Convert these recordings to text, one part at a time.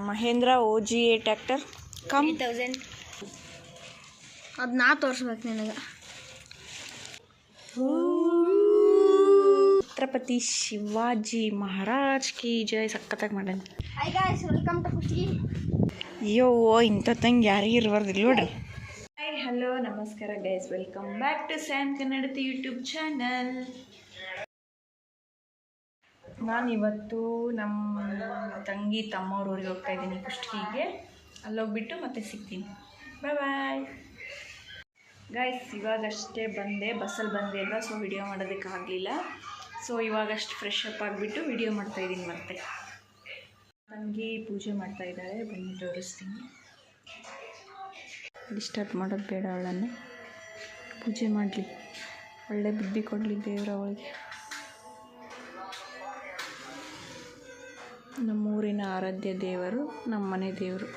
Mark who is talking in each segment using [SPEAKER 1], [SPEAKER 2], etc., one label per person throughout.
[SPEAKER 1] Mahendra OGA tractor come
[SPEAKER 2] 3000 ಅದು ನಾ ತೋರಿಸ್ಬೇಕು ನಿನಗೆ.
[SPEAKER 1] ಛತ್ರಪತಿ ಶಿವಾಜಿ ಮಹಾರಾಜ್ ಕಿ ಜೈ. ಸಖತ್ತಾಗಿ ಮಾಡ್ಯಾನ.
[SPEAKER 2] ಹಾಯ್ ಗಾಯ್ಸ್, ವೆಲ್ಕಮ್ ಟು ಖುಷಿ.
[SPEAKER 1] ಅಯ್ಯೋ ಇಂಥ ತಂಗೆ ಯಾರಿಗೆ ಇರಬಾರ್ದಿಲ್ಲ ನೋಡ್ರಿ. ಹಾಯ್ ಹಲೋ ನಮಸ್ಕಾರ guys, welcome back to Sam Kannadathi YouTube channel. ನಾನಿವತ್ತು ನಮ್ಮ ತಂಗಿ ತಮ್ಮವ್ರ ಊರಿಗೆ ಹೋಗ್ತಾ ಇದ್ದೀನಿ, ಕುಷ್ಟಗಿಗೆ. ಅಲ್ಲೋಗ್ಬಿಟ್ಟು ಮತ್ತೆ ಸಿಗ್ತೀನಿ. ಬಾಯ್ ಬಾಯ್ ಗೈಸ್. ಇವಾಗಷ್ಟೇ ಬಂದೆ, ಬಸ್ಸಲ್ಲಿ ಬಂದೆ ಅಲ್ಲ, ಸೊ ವಿಡಿಯೋ ಮಾಡೋದಕ್ಕಾಗಲಿಲ್ಲ. ಸೊ ಇವಾಗಷ್ಟು ಫ್ರೆಶ್ ಅಪ್ ಆಗಿಬಿಟ್ಟು ವಿಡಿಯೋ ಮಾಡ್ತಾಯಿದ್ದೀನಿ. ಮತ್ತೆ ತಂಗಿ ಪೂಜೆ ಮಾಡ್ತಾ ಇದ್ದಾಳೆ, ಬನ್ನಿ ತೋರಿಸ್ತೀನಿ. ಡಿಸ್ಟರ್ಬ್ ಮಾಡೋದು ಬೇಡ, ಅವಳನ್ನು ಪೂಜೆ ಮಾಡಲಿ, ಒಳ್ಳೆ ಬುದ್ಧಿ ಕೊಡಲಿ ದೇವರ ಅವಳಿಗೆ. ನಮ್ಮೂರಿನ ಆರಾಧ್ಯ ದೇವರು, ನಮ್ಮ ಮನೆ ದೇವರು.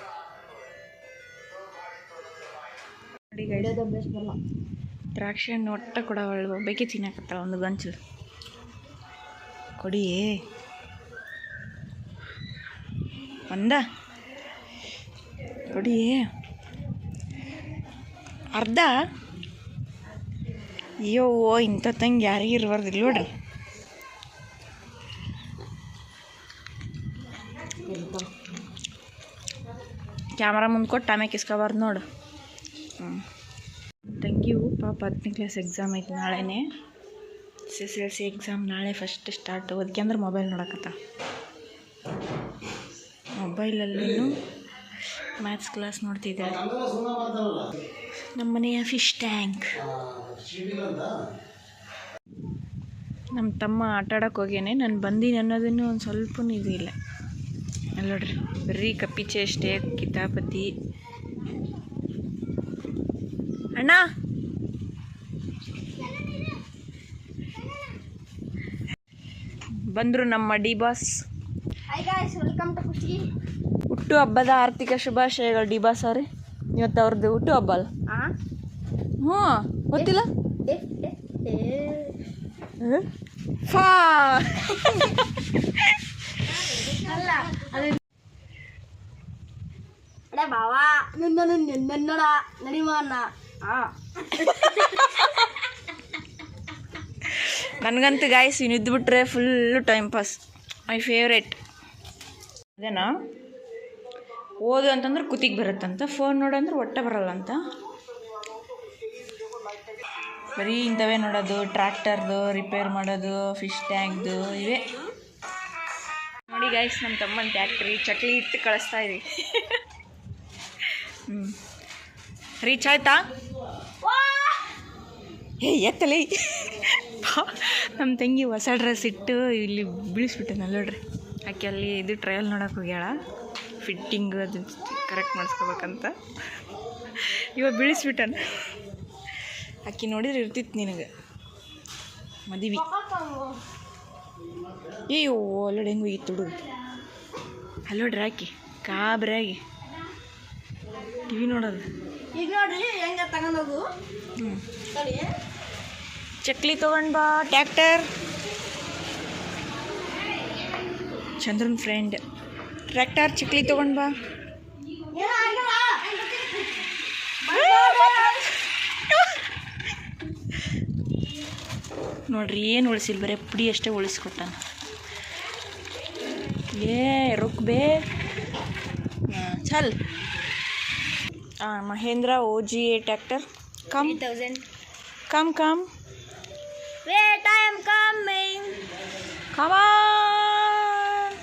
[SPEAKER 1] ದ್ರಾಕ್ಷಿ ಹಣ್ಣು ಒಟ್ಟ ಕೊಡವಳು, ಬೇಕೇ ತಿನ್ನಕತ್ತಲ್ಲ ಒಂದು ಗಂಚಲು ಕೊಡಿ. ಒಂದ ಕೊಡಿ, ಅರ್ಧ. ಅಯ್ಯೋ ಇಂಥ ತಂಗೆ ಯಾರಿಗೆ ಇರಬಾರ್ದಿಲ್ಲ ನೋಡ್ರಿ. ಕ್ಯಾಮ್ರಾ ಮುಂದೆ ಕೊಟ್ಟು ಆಮೇಲೆ ಕಿಸ್ಕೊಬಾರ್ದು ನೋಡು. ತಂಗಿಯು ಪಾಪ 10ನೇ ಕ್ಲಾಸ್ ಎಕ್ಸಾಮ್ ಐತೆ ನಾಳೆನೇ. SSLC ಎಕ್ಸಾಮ್ ನಾಳೆ ಫಸ್ಟ್ ಸ್ಟಾರ್ಟ್. ಅದಕ್ಕೆ ಅಂದ್ರೆ ಮೊಬೈಲ್ ನೋಡಕತ್ತ. ಮೊಬೈಲಲ್ಲೂ ಮ್ಯಾಥ್ಸ್ ಕ್ಲಾಸ್ ನೋಡ್ತಿದ್ದಾಳೆ. ನಮ್ಮ ಮನೆಯ ಫಿಶ್ ಟ್ಯಾಂಕ್. ನಮ್ಮ ತಮ್ಮ ಆಟಾಡಕ್ಕೆ ಹೋಗ್ಯಾನೆ, ನಾನು ಬಂದೀನಿ ಅನ್ನೋದನ್ನು ಒಂದು ಸ್ವಲ್ಪ ಇದಿಲ್ಲ. ಅಲ್ಲಿ ನೋಡ್ರಿ, ಬರೀ ಕಪ್ಪಿಚೆ ಅಷ್ಟೇ, ಕಿತಾಪತಿ. ಅಣ್ಣ ಬಂದರು ನಮ್ಮ D boss.
[SPEAKER 2] Hi guys, welcome to Khushi.
[SPEAKER 1] ಹುಟ್ಟು ಹಬ್ಬದ ಆರ್ಥಿಕ ಶುಭಾಶಯಗಳು ಡಿ ಬಾಸ್ ಅವ್ರಿ. ಇವತ್ತು ಅವ್ರದ್ದು ಹುಟ್ಟು ಹಬ್ಬ ಅಲ್ಲ? ಹ್ಞೂ, ಗೊತ್ತಿಲ್ಲ. ಫಾ
[SPEAKER 2] ಬಾವಾ ನಿನ್ನಡ ನಡಿಮಾನ.
[SPEAKER 1] ನನಗಂತೂ ಗಾಯ್ಸ್ ಇನ್ನಿದ್ದು ಬಿಟ್ರೆ full time pass, my favourite. ಅದೇನಾ ಓದು ಅಂತಂದ್ರೆ ಕುತ್ತಿಗೆ ಬರುತ್ತಂತ, ಫೋನ್ ನೋಡಂದ್ರೆ ಒಟ್ಟೆ ಬರಲ್ಲ ಅಂತ. ಬರೀ ಇಂಥವೇ ನೋಡೋದು, ಟ್ರ್ಯಾಕ್ಟರ್ದು ರಿಪೇರ್ ಮಾಡೋದು, ಫಿಶ್ ಟ್ಯಾಂಕ್ದು ಇವೇ ನೋಡಿ ಗಾಯ್ಸ್. ನಮ್ಮ ತಮ್ಮನ ಟ್ಯಾಕ್ಟ್ರಿ ಚಕ್ಲಿ ಇಟ್ಟು ಕಳಿಸ್ತಾ ಇದೀವಿ. ರೀಚ್ ಆಯ್ತಾ? ಎತ್ತಲಿ. ನಮ್ಮ ತಂಗಿ ಹೊಸ ಡ್ರೆಸ್ ಇಟ್ಟು ಇಲ್ಲಿ ಬೀಳಿಸ್ಬಿಟ್ಟೆ ನೋಡ್ರಿ. ಆಕೆ ಅಲ್ಲಿ ಇದು ಟ್ರಯಲ್ ನೋಡೋಕೆ ಹೋಗ್ಯಾಳ, ಫಿಟ್ಟಿಂಗ್ ಅದು ಕರೆಕ್ಟ್ ಮಾಡಿಸ್ಕೋಬೇಕಂತ. ಇವಾಗ ಬೀಳಿಸ್ಬಿಟ್ಟನ. ಆಕೆ ನೋಡಿದ್ರೆ ಇರ್ತಿತ್ತು ನಿನಗೆ ಮದುವೆ. ಅಯ್ಯೋ ಅಲ್ಲೋಡಿ ಹೆಂಗೆ ಹೋಗಿತ್ತು ಹುಡುಗ. ಅಲ್ಲೋಡ್ರಿ ಆಕೆ ಕಾಬ್ರಾಗಿ ಟಿವಿ ನೋಡೋದು.
[SPEAKER 2] ಈಗ ನೋಡ್ರಿ ಹೆಂಗ ತಗೊಂಡೋಗು.
[SPEAKER 1] ಚಕ್ಲಿ ತೊಗೊಂಡು ಬಾ. Tractor Chandran friend. Tractor chakli ತೊಗೊಂಡು ಬಾ. ನೋಡ್ರಿ ಏನು ಉಳಿಸಿಲ್ಲ, ಬರೀ ಪುಡಿ ಅಷ್ಟೇ ಉಳಿಸ್ಕೊಟ್ಟಾನ. ರುಕ್ಬೇ ಚಲ್. Mahindra OGA tractor come
[SPEAKER 2] 3000
[SPEAKER 1] come come.
[SPEAKER 2] Wait, I am coming.
[SPEAKER 1] Come on.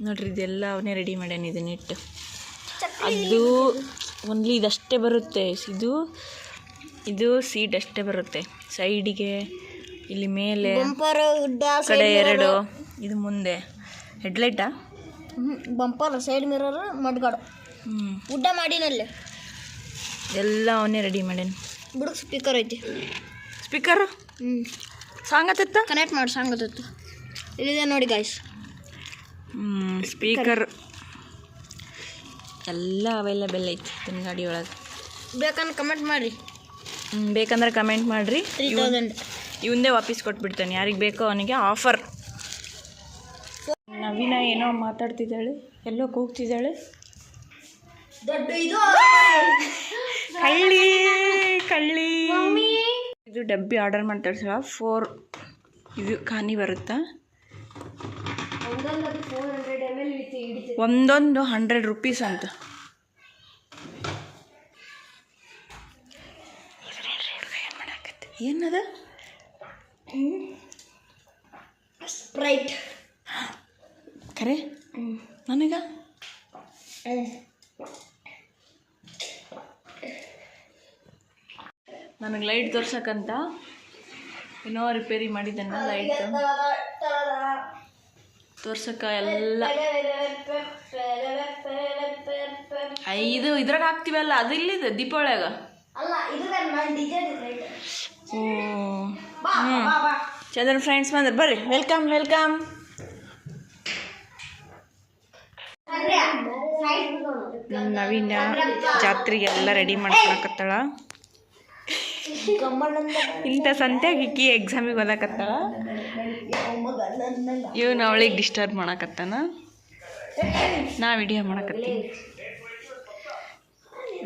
[SPEAKER 1] ನೋಡ್ರಿ ಇದೆಲ್ಲ ಅವನೇ ರೆಡಿ ಮಾಡ್ಯಾನ. ಇದನ್ನಿಟ್ಟು ಅದು ಓನ್ಲಿ ಇದಷ್ಟೇ ಬರುತ್ತೆ. ಇದು ಸೀಟ್ ಅಷ್ಟೇ ಬರುತ್ತೆ. ಸೈಡಿಗೆ ಇಲ್ಲಿ ಮೇಲೆ ಕಡೆ ಎರಡು, ಇದು ಮುಂದೆ ಹೆಡ್ಲೈಟಾ,
[SPEAKER 2] ಬಂಪರ್, ಸೈಡ್ ಮಿರರ್, ಮಡ್ಗಾಡು. ಉಡ್ಡ ಮಾಡಿನಲ್ಲಿ
[SPEAKER 1] ಎಲ್ಲ ಅವನೇ ರೆಡಿ ಮಾಡ್ಯಾನ.
[SPEAKER 2] ಬುಡಕ್ ಸ್ಪೀಕರ್ ಐತಿ.
[SPEAKER 1] ಸ್ಪೀಕರ್ ಸಾಂಗ್ ಹತ್ತ
[SPEAKER 2] ಕನೆಕ್ಟ್ ಮಾಡಿ ಸಾಂಗ್ ಹತ್ತು ಇಲ್ಲಿದೆ ನೋಡಿ ಗಾಯ್ಸ್.
[SPEAKER 1] ಸ್ಪೀಕರ್ ಎಲ್ಲ ಅವೈಲೇಬಲ್ ಐತಿ ತನ್ನ ಗಾಡಿ ಒಳಗೆ.
[SPEAKER 2] ಬೇಕಂದ್ರೆ ಕಮೆಂಟ್ ಮಾಡಿರಿ.
[SPEAKER 1] ಬೇಕಂದ್ರೆ ಕಮೆಂಟ್ ಮಾಡಿರಿ.
[SPEAKER 2] 3000
[SPEAKER 1] ಇವಂದೇ ವಾಪಸ್ ಕೊಟ್ಬಿಡ್ತಾನೆ, ಯಾರಿಗೆ ಬೇಕೋ ಅವನಿಗೆ ಆಫರ್. ನವೀನ ಏನೋ ಮಾತಾಡ್ತಿದ್ದಾಳೆ, ಎಲ್ಲೋ ಕೂಗ್ತಿದ್ದಾಳೆ. ಕಳ್ಳಿ ಕಳ್ಳಿ. ಇದು ಡಬ್ಬಿ ಆರ್ಡರ್ ಮಾಡ್ತಾಳೆ ಸಲ 4 ಇದು ಖಾನಿ ಬರುತ್ತಾ, ಒಂದೊಂದು 100 ರೂಪೀಸ್ ಅಂತ. ಏನದ
[SPEAKER 2] ಸ್ಪ್ರೈಟ್
[SPEAKER 1] ಖರೆ ನನಗ ನನಗೆ ಲೈಟ್ ತೋರ್ಸಕ್ಕಂತ ಏನೋ ರಿಪೇರಿ ಮಾಡಿದ್ದನ್ನ ಲೈಟ್ ತೋರ್ಸಕ್ಕ ಎಲ್ಲ 5 ಇದ್ರಾಗ ಹಾಕ್ತೀವಲ್ಲ, ಅದು ಇಲ್ಲಿದೆ ದೀಪಾವಳಿಯಾಗ. ಓ ಚಂದ್ರನ್ ಫ್ರೆಂಡ್ಸ್ ಬಂದ್ರೆ ಬರ್ರಿ, ವೆಲ್ಕಮ್ ವೆಲ್ಕಮ್. ನವೀನ ಜಾತ್ರೆಗೆಲ್ಲ ರೆಡಿ ಮಾಡ್ಕೊಳಕತ್ತಾಳ. ಇಂಥ ಸಂತ್ಯಾಗ ಇಕ್ಕಿ ಎಕ್ಸಾಮಿಗೆ ಓದಾಕತ್ತಾಳ. ಇವನು ಅವಳಿಗೆ ಡಿಸ್ಟರ್ಬ್ ಮಾಡಕತ್ತಾನ, ನಾ ವಿಡಿಯೋ ಮಾಡಕತ್ತೀನಿ.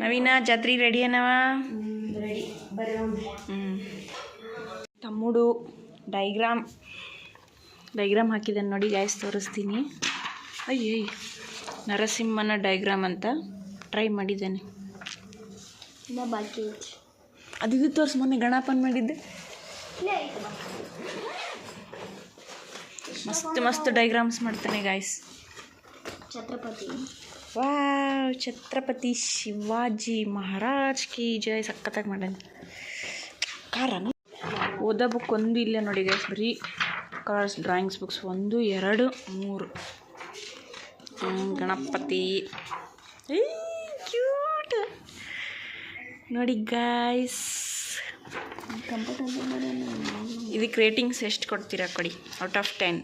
[SPEAKER 1] ನವೀನ ಜಾತ್ರೆ ರೆಡಿ ಏನವ? ತಮ್ಮುಡು ಡೈಗ್ರಾಮ್ ಹಾಕಿದ್ದಾನೆ ನೋಡಿ ಗೈಸ್, ತೋರಿಸ್ತೀನಿ. ಅಯ್ಯೇ ನರಸಿಂಹನ ಡೈಗ್ರಾಮ್ ಅಂತ ಟ್ರೈ ಮಾಡಿದ್ದಾನೆ. ಅದು ತೋರಿಸಿ, ಮೊನ್ನೆ ಗಣಪನ್ ಮಾಡಿದ್ದೆ. ಮಸ್ತ್ ಡೈಗ್ರಾಮ್ಸ್ ಮಾಡ್ತಾನೆ ಗೈಸ್.
[SPEAKER 2] ಛತ್ರಪತಿ,
[SPEAKER 1] ವಾವ್, ಛತ್ರಪತಿ ಶಿವಾಜಿ ಮಹಾರಾಜ್ ಕಿ ಜೈ. ಸಖತ್ತಾಗಿ ಮಾಡಾನೆ. ಕಾರಣ ಓದ ಬುಕ್ ಒಂದು ಇಲ್ಲ ನೋಡಿ ಗೈಸ್, ಬರೀ colours drawings books 1 2 3. Ganapati cute ನೋಡಿ ಗೈಸ್. ಇದಕ್ಕೆ ರೇಟಿಂಗ್ಸ್ ಎಷ್ಟು ಕೊಡ್ತೀರಾ ಕೊಡಿ, ಔಟ್ ಆಫ್ 10.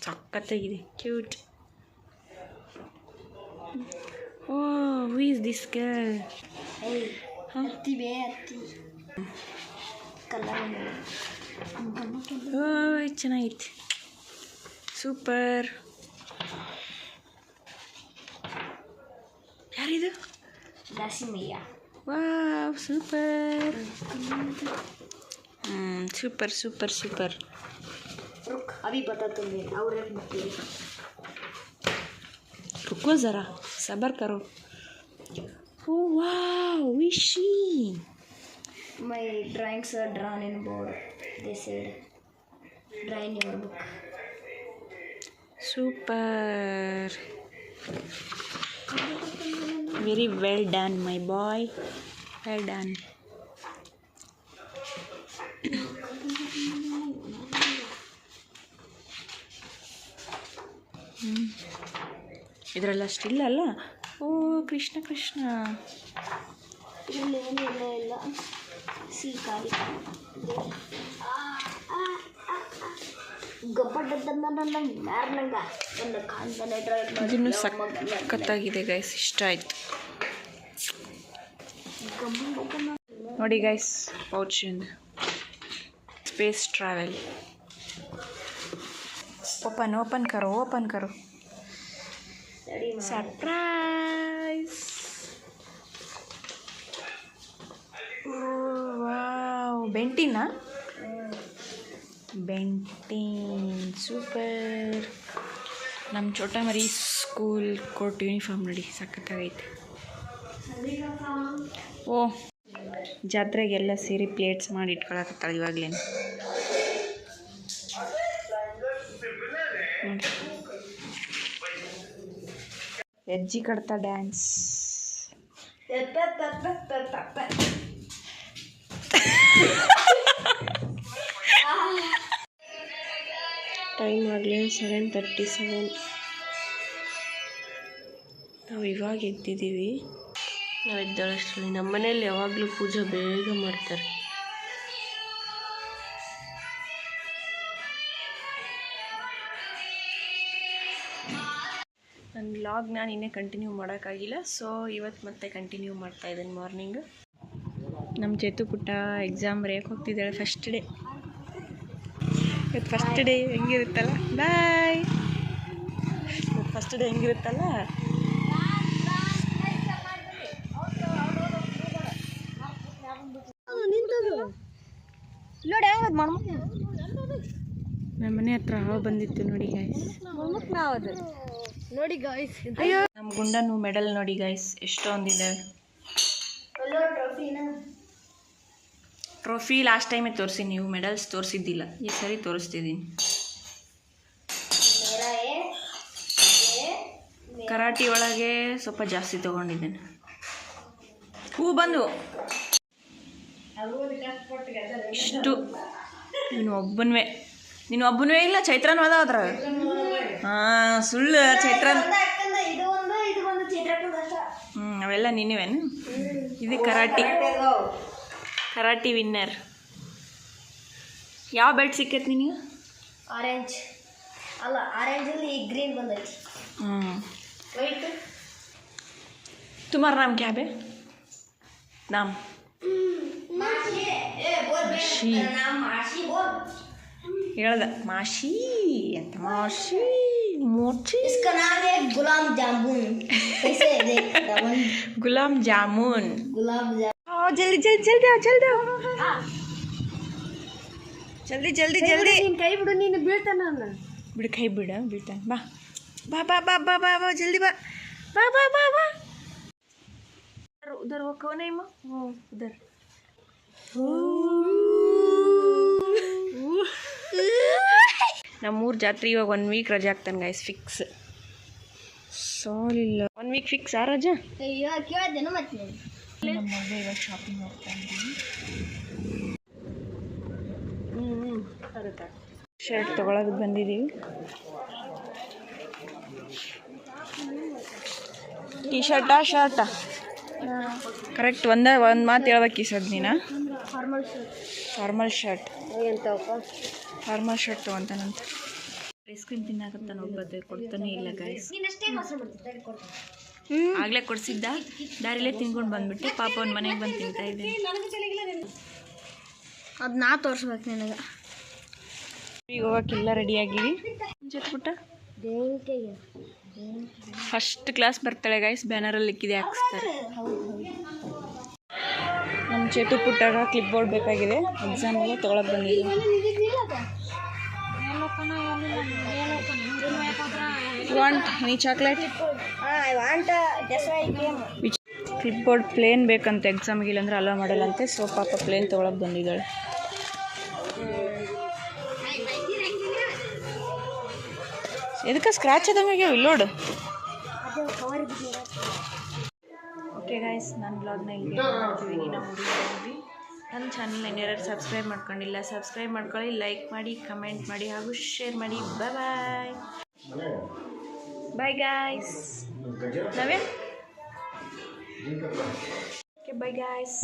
[SPEAKER 1] ಸಖತ್ತಾಗಿದೆ, cute. Oh who is this girl? ಓಯ್ ಚೆನ್ನಾಗೈತಿ, ಸೂಪರ್. ಯಾರಿದು?
[SPEAKER 2] Dasimayya.
[SPEAKER 1] Wow super. Super super super.
[SPEAKER 2] अभी पता तुम्हें और एक
[SPEAKER 1] रुको ज़रा, सब्र करो. Oh wow, who is she?
[SPEAKER 2] My drawings are drawn in board. They said, draw in your book.
[SPEAKER 1] Super. Very well done, my boy. Well done. ಇದರಲ್ಲ ಅಷ್ಟಿಲ್ಲ ಅಲ್ಲ. ಓ ಕೃಷ್ಣ ಕೃಷ್ಣ.
[SPEAKER 2] ಇದರಲ್ಲಿ ಏನಿಲ್ಲ ಇಲ್ಲ ಸಿ ಖಾಲಿ
[SPEAKER 1] ಇದನ್ನು ಸಖತ್ತಾಗಿದೆ ಗೈಸ್, ಇಷ್ಟ ಆಯ್ತು ನೋಡಿ guys. Pouch space travel. Open ಕರೋ ಸರ್ಪ್ರೈಸ್. ವಾವ್, ಬೆಂಟಿನಾ? ಬೆಂಟಿನ್ ಸೂಪರ್. ನಮ್ಮ ಚೋಟ ಮರಿ ಸ್ಕೂಲ್ ಕೋರ್ಟ್ ಯೂನಿಫಾರ್ಮ್ ನೋಡಿ, ಸಖತ್ತಾಗೈತೆ. ಓ ಜಾತ್ರೆಗೆಲ್ಲ ಸೇರಿ ಪ್ಲೇಟ್ಸ್ ಮಾಡಿ ಇಟ್ಕೊಳಕತ್ತಾಳೆ ಇವಾಗಲೇನು ನೋಡಿ. ಹೆಜ್ಜೆ ಕಡ್ತಾ ಡ್ಯಾನ್ಸ್. ಟೈಮ್ ಆಗಲಿ 7:37. ನಾವು ಇವಾಗ ಎದ್ದಿದ್ದೀವಿ. ನಾವು ಎದ್ದಾಳಷ್ಟರಲ್ಲಿ ನಮ್ಮ ಮನೇಲಿ ಯಾವಾಗಲೂ ಪೂಜೆ ಬೇಗ ಮಾಡ್ತಾರೆ. ನನ್ನ ವ್ಲಾಗ್ನ ನಿನ್ನೆ ಕಂಟಿನ್ಯೂ ಮಾಡೋಕ್ಕಾಗಿಲ್ಲ, ಸೊ ಇವತ್ತು ಮತ್ತೆ ಕಂಟಿನ್ಯೂ ಮಾಡ್ತಾಯಿದ್ದೀನಿ ಮಾರ್ನಿಂಗ್. ನಮ್ಮ ಚೇತು ಪುಟ್ಟ ಎಕ್ಸಾಮ್ ಬರೆಯೋಕೆ ಹೋಗ್ತಿದ್ದಾಳೆ, ಫಸ್ಟ್ ಡೇ. ಫಸ್ಟ್ ಡೇ ಹೆಂಗಿರುತ್ತಲ್ಲ ಬಾಯ್. ಫಸ್ಟ್ ಡೇ ಹೆಂಗಿರುತ್ತಲ್ಲ
[SPEAKER 2] ನೋಡಿ ಹೆಂಗದ್
[SPEAKER 1] ನಮ್ಮ ಮನೆ ಹತ್ರ ಹಾವು ಬಂದಿತ್ತು ನೋಡಿ ಗೈಸ್.
[SPEAKER 2] ನೋಡಿ ಗಾಯ್ಸ್,
[SPEAKER 1] ಅಯ್ಯೋ ನಮ್ಮ ಗುಂಡನು ಮೆಡಲ್ ನೋಡಿ ಗೈಸ್ ಎಷ್ಟೊಂದಿದ್ದಾವೆ. ಟ್ರೋಫಿ ಲಾಸ್ಟ್ ಟೈಮೇ ತೋರಿಸಿ, ನೀವು ಮೆಡಲ್ಸ್ ತೋರಿಸಿದ್ದಿಲ್ಲ, ಈ ಸರಿ ತೋರಿಸ್ತಿದ್ದೀನಿ. ಕರಾಟಿ ಒಳಗೆ ಸ್ವಲ್ಪ ಜಾಸ್ತಿ ತೊಗೊಂಡಿದ್ದೇನೆ. ಹೂ ಬಂದು ಇಷ್ಟು ನೀನು ಒಬ್ಬನೇ ಇಲ್ಲ, ಚೈತ್ರನೂ ಅದ ಅದ್ರ. ಹಾಂ ಸುಳ್ಳು, ಚೈತ್ರನ್ ಅವೆಲ್ಲ ನೀನೇವೇನು? ಇದು ಕರಾಟಿ ವಿನ್ನರ್. ಯಾವ ಬೆಲ್ಟ್ ಸಿಕ್ಕೈತೆ ನಿನಗೆ?
[SPEAKER 2] ಆರೆಂಜ್ ಅಲ್ಲ, ಆರೆಂಜಲ್ಲಿ ಗ್ರೀನ್ ಬಂದೈತಿ. ವೈಟ್.
[SPEAKER 1] तुम्हारा नाम क्या है? नाम ಹೇಳ್ದ ಮಾಶಿ ಅಂತ. ಮಾಶಿ ಮೋಚಿ.
[SPEAKER 2] इसका नाम है गुलाब जामुन. कैसे दे?
[SPEAKER 1] ಗುಲಾಬ್ ಜಾಮೂನ್.
[SPEAKER 2] गुलाब जामुन.
[SPEAKER 1] ಜಲ್ದಿ ಜಲ್ದಿ ಜಲ್ದಿ ಜಲ್ದಿ ಜಲ್ದಿ ಜಲ್ದಿ ಜಲ್ದಿ.
[SPEAKER 2] ನೀನು ಕೈ ಬಿಡು, ನೀನು ಬೀಳ್ತಾನ.
[SPEAKER 1] ಬಿಡು, ಕೈ ಬಿಡು, ಬೀಳ್ತಾನೆ. ಬಾ ಬಾ ಬಾ ಬಾ ಬಾ ಬಾ ಬಾ ಜಲ್ದಿ ಬಾ ಬಾ ಬಾ ಬಾ ಬಾ. उधर वो कौन है माँ? वो उधर. ನಮ್ಮೂರು ಜಾತ್ರೆ ಇವಾಗ 1 ವೀಕ್ ರಜೆ ಆಗ್ತಾನೆ ಗೈಸ್, ಫಿಕ್ಸ್. ಸಾಲಿಲ್ಲ 1 ವೀಕ್ ಫಿಕ್ಸ್ ಆ ರಜೆ.
[SPEAKER 2] ಕೇಳಿದ್ದೇನು ಮತ್ತೆ
[SPEAKER 1] ನಮ್ಮ ಮದುವೆ ಇವಾಗ ಶಾಪಿಂಗ್ ಹೋಗ್ತಾ ಇದ್ದೀವಿ. ಶರ್ಟ್ ತೊಗೊಳೋದಕ್ಕೆ ಬಂದಿದ್ದೀವಿ. ಟೀ ಶರ್ಟಾ ಶರ್ಟಾ? ಕರೆಕ್ಟ್ ಒಂದು ಮಾತು ಹೇಳ್ಬೇಕು ಈ ಸದ್ ನೀನು. ಫಾರ್ಮಲ್ ಶರ್ಟ್ ಫಾರ್ಮಲ್ ಶರ್ಟ್ ತೊಗೊತಾನಂತ. ಐಸ್ ಕ್ರೀಮ್ ತಿನ್ನಾಕಂತ ನೋಡ್ಬೋದು, ಕೊಡ್ತಾನೆ ಇಲ್ಲ ಗೈಸ್. ಆಗಲೇ ಕೊಡಿಸಿದ್ದ, ದಾರಿಲೇ ತಿನ್ಕೊಂಡು ಬಂದ್ಬಿಟ್ಟು ಪಾಪ ಅವ್ನ ಮನೆಗೆ ಬಂದು ತಿಂತಾ ಇದ್ದೀನಿ.
[SPEAKER 2] ಅದು ನಾ ತೋರಿಸ್ಬೇಕು ನಿನಗೆ.
[SPEAKER 1] ಈಗ ಹೋಗೋಕ್ಕೆಲ್ಲ ರೆಡಿಯಾಗಿವಿ. ಜೊತೆಬಿಟ್ಟ ಫಸ್ಟ್ ಕ್ಲಾಸ್ ಬರ್ತಾಳೆ ಗೈಸ್, ಬ್ಯಾನರಲ್ಲಿ ಇಕ್ಕಿದೆ ಹಾಕಿಸ್ತಾರೆ. ನಮ್ಮ ಚೇತು ಪುಟ್ಟಾಗ ಕ್ಲಿಪ್ ಬೋರ್ಡ್ ಬೇಕಾಗಿದೆ, ಎಕ್ಸಾಮಿಗೆ ತೊಗೊಳಕ್ಕೆ ಬಂದಿದ್ದೀವಿ. Want any chocolate? Clipboard plain ಬೇಕಂತ ಎಕ್ಸಾಮ್ಗೆ, ಇಲ್ಲಾಂದ್ರೆ ಅಲೋ ಮಾಡಲ್ಲಂತೆ. ಸೊ ಪಾಪ ಪ್ಲೇನ್ ತೊಗೊಳಕ್ಕೆ ಬಂದಿದ್ದಾಳೆ. ಎದಕ್ಕೆ ಸ್ಕ್ರ್ಯಾಚ್ ಆದಂಗೆ ಇಲ್ಲೋಡು. ಓಕೆ ಗೈಸ್, ನನ್ನ ಬ್ಲಾಗ್ನ ಇಲ್ಲಿ ಮಾಡ್ತೀವಿ. ನಾವು ಹುಡುಗಿ ನನ್ನ ಚಾನಲ್ನ ಇನ್ನೆರಡು ಸಬ್ಸ್ಕ್ರೈಬ್ ಮಾಡ್ಕೊಂಡಿಲ್ಲ, ಸಬ್ಸ್ಕ್ರೈಬ್ ಮಾಡ್ಕೊಳ್ಳಿ, ಲೈಕ್ ಮಾಡಿ, ಕಮೆಂಟ್ ಮಾಡಿ ಹಾಗೂ ಶೇರ್ ಮಾಡಿ. ಬಾಯ್ ಬಾಯ್ ಬಾಯ್ ಗಾಯ್ಸ್. ನಾವೇ ಓಕೆ ಬಾಯ್ ಗಾಯ್ಸ್.